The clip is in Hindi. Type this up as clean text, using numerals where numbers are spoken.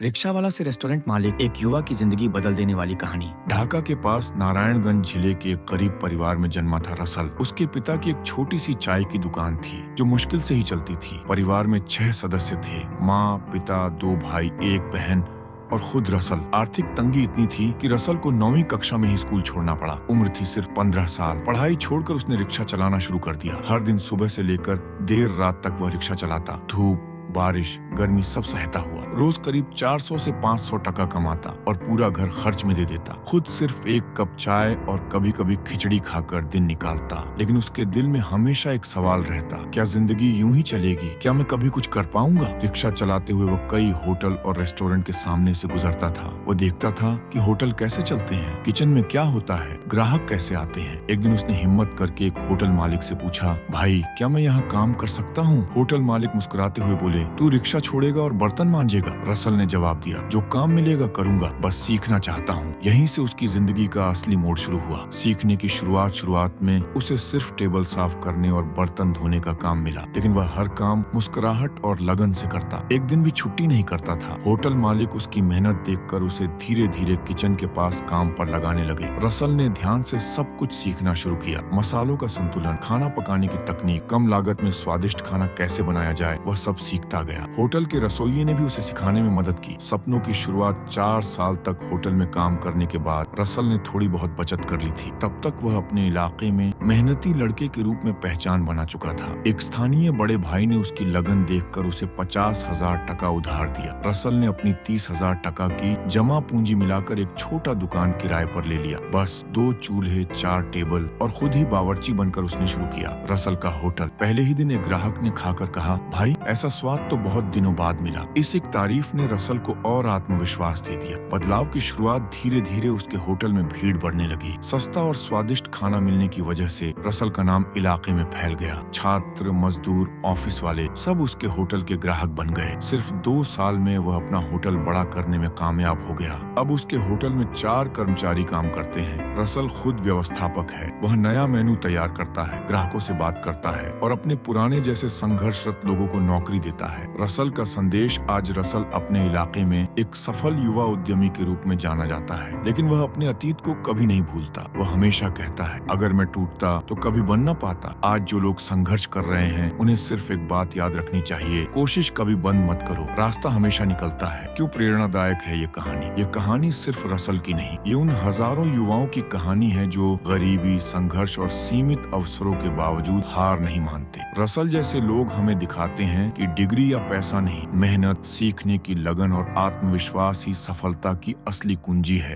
रिक्शा वाला से रेस्टोरेंट मालिक, एक युवा की जिंदगी बदल देने वाली कहानी। ढाका के पास नारायणगंज जिले के एक गरीब परिवार में जन्मा था रसल। उसके पिता की एक छोटी सी चाय की दुकान थी जो मुश्किल से ही चलती थी। परिवार में 6 सदस्य थे, माँ, पिता, 2 भाई, 1 बहन और खुद रसल। आर्थिक तंगी इतनी थी कि रसल को 9वीं कक्षा में ही स्कूल छोड़ना पड़ा। उम्र थी सिर्फ 15 साल। पढ़ाई छोड़कर उसने रिक्शा चलाना शुरू कर दिया। हर दिन सुबह से लेकर देर रात तक वह रिक्शा चलाता। धूप, बारिश, गर्मी सब सहता हुआ। रोज करीब 400 से 500 टका कमाता और पूरा घर खर्च में दे देता। खुद सिर्फ 1 कप चाय और कभी कभी खिचड़ी खाकर दिन निकालता। लेकिन उसके दिल में हमेशा एक सवाल रहता, क्या जिंदगी यूं ही चलेगी? क्या मैं कभी कुछ कर पाऊंगा? रिक्शा चलाते हुए वो कई होटल और रेस्टोरेंट के सामने से गुजरता था। वो देखता था कि होटल कैसे चलते हैं, किचन में क्या होता है, ग्राहक कैसे आते हैं। एक दिन उसने हिम्मत करके एक होटल मालिक से पूछा, भाई क्या मैं यहाँ काम कर सकता हूँ? होटल मालिक मुस्कुराते हुए बोले, तू रिक्शा छोड़ेगा और बर्तन मांजेगा? रसल ने जवाब दिया, जो काम मिलेगा करूंगा, बस सीखना चाहता हूँ। यहीं से उसकी जिंदगी का असली मोड़ शुरू हुआ। सीखने की शुरुआत में उसे सिर्फ टेबल साफ करने और बर्तन धोने का काम मिला, लेकिन वह हर काम मुस्कुराहट और लगन से करता। एक दिन भी छुट्टी नहीं करता था। होटल मालिक उसकी मेहनत देखकर उसे धीरे धीरे किचन के पास काम पर लगाने लगे। रसल ने ध्यान से सब कुछ सीखना शुरू किया। मसालों का संतुलन, खाना पकाने की तकनीक, कम लागत में स्वादिष्ट खाना कैसे बनाया जाए, वह सब सीखता गया। होटल के रसोइये ने भी उसे सिखाने में मदद की। सपनों की शुरुआत 4 साल तक होटल में काम करने के बाद रसल ने थोड़ी बहुत बचत कर ली थी। तब तक वह अपने इलाके में मेहनती लड़के के रूप में पहचान बना चुका था। एक स्थानीय बड़े भाई ने उसकी लगन देखकर उसे 50,000 टका उधार दिया। रसल ने अपनी 30,000 टका की जमा पूंजी मिलाकर एक छोटा दुकान किराए पर ले लिया। बस 2 चूल्हे, 4 टेबल और खुद ही बावर्ची बनकर उसने शुरू किया रसल का होटल। पहले ही दिन एक ग्राहक ने खाकर कहा, भाई ऐसा स्वाद तो बहुत दिनों बाद मिला। इस एक तारीफ ने रसल को और आत्मविश्वास दे दिया। बदलाव की शुरुआत धीरे धीरे उसके होटल में भीड़ बढ़ने लगी। सस्ता और स्वादिष्ट खाना मिलने की वजह से रसल का नाम इलाके में फैल गया। छात्र, मजदूर, ऑफिस वाले सब उसके होटल के ग्राहक बन गए। सिर्फ 2 साल में वह अपना होटल बड़ा करने में कामयाब हो गया। अब उसके होटल में 4 कर्मचारी काम करते हैं। रसल खुद व्यवस्थापक है। वह नया मेनू तैयार करता है, ग्राहकों से बात करता है और अपने पुराने जैसे संघर्षरत लोगों को नौकरी देता है। रसल का संदेश आज रसल अपने इलाके में एक सफल युवा उद्यमी के रूप में जाना जाता है। लेकिन वह अपने अतीत को कभी नहीं भूलता। वह हमेशा कहता है, अगर मैं टूटता तो कभी बन ना पाता। आज जो लोग संघर्ष कर रहे हैं उन्हें सिर्फ एक बात याद रखनी चाहिए, कोशिश कभी बंद मत करो, रास्ता हमेशा निकलता है। क्यों प्रेरणादायक है ये कहानी? ये कहानी सिर्फ रसल की नहीं, ये उन हजारों युवाओं की कहानी है जो गरीबी, संघर्ष और सीमित अवसरों के बावजूद हार नहीं मानते। रसल जैसे लोग हमें दिखाते हैं कि डिग्री या पैसा नहीं, मेहनत, सीखने की लगन और आत्मविश्वास ही सफलता की असली कुंजी है।